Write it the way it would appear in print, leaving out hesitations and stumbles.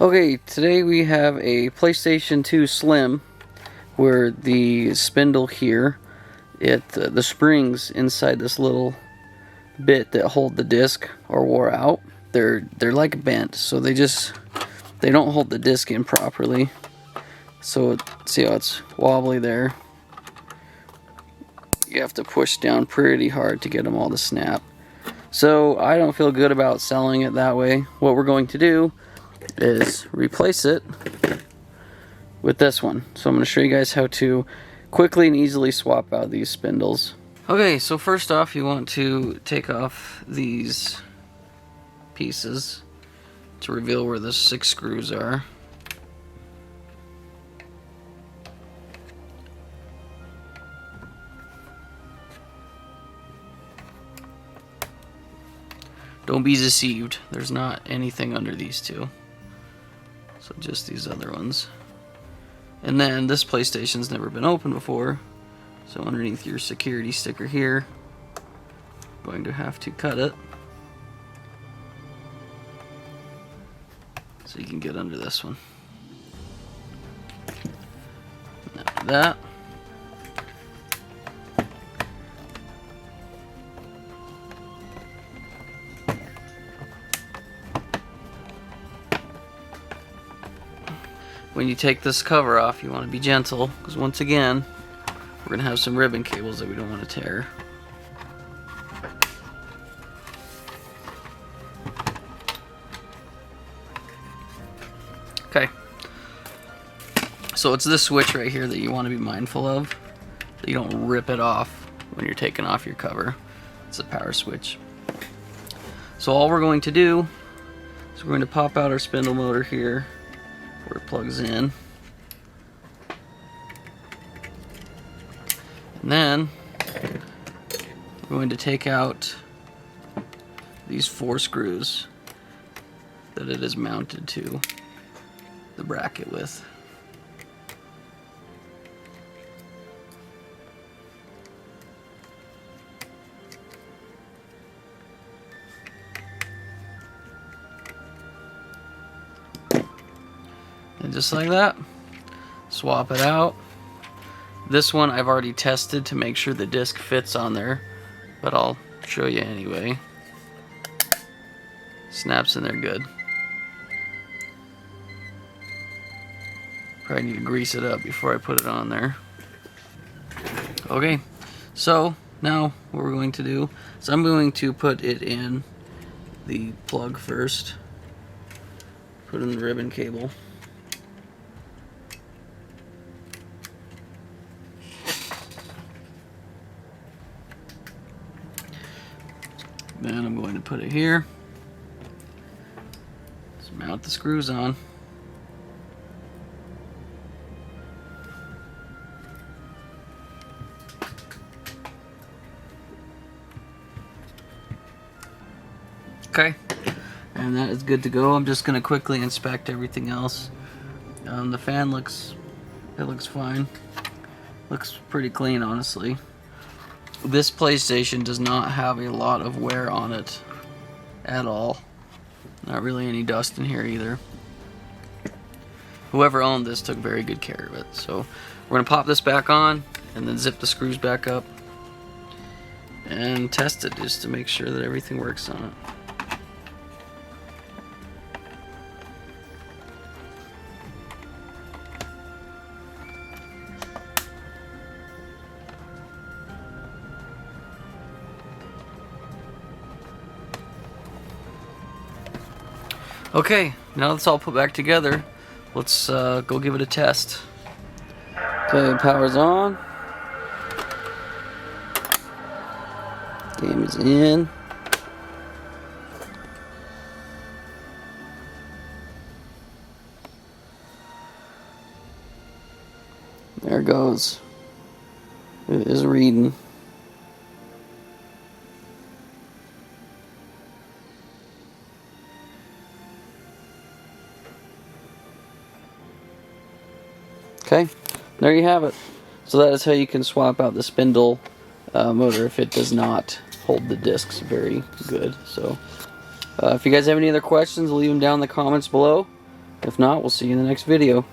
Okay, today we have a PlayStation 2 Slim where the spindle here, the springs inside this little bit that hold the disc are wore out. They're like bent, so they don't hold the disc in properly. So see how it's wobbly there? You have to push down pretty hard to get them all to snap. So I don't feel good about selling it that way. What we're going to do is replace it with this one. So I'm going to show you guys how to quickly and easily swap out these spindles. Okay, so first off you want to take off these pieces to reveal where the 6 screws are. Don't be deceived, there's not anything under these two. So just these other ones. And then this PlayStation's never been opened before, so underneath your security sticker here, I'm going to have to cut it so you can get under this one. And after that, when you take this cover off, you want to be gentle, because once again, we're going to have some ribbon cables that we don't want to tear. Okay. So it's this switch right here that you want to be mindful of, that you don't rip it off when you're taking off your cover. It's a power switch. So all we're going to do is we're going to pop out our spindle motor here, where it plugs in, and then we're going to take out these 4 screws that it is mounted to the bracket with. And just like that, swap it out. This one I've already tested to make sure the disc fits on there, but I'll show you anyway. Snaps in there good. Probably need to grease it up before I put it on there. Okay, so now what we're going to do is I'm going to put it in the plug first. Put in the ribbon cable. Then I'm going to put it here. Just mount the screws on. Okay, and that is good to go. I'm just going to quickly inspect everything else. The fan looks fine. Looks pretty clean, honestly. This PlayStation does not have a lot of wear on it at all. Not really any dust in here either. Whoever owned this took very good care of it. So we're going to pop this back on and then zip the screws back up and test it just to make sure that everything works on it. Okay, now that's all put back together, let's go give it a test. Okay, power's on. Game is in. There it goes. It is reading. Okay, there you have it. So that is how you can swap out the spindle motor if it does not hold the discs very good. So if you guys have any other questions, leave them down in the comments below. If not, we'll see you in the next video.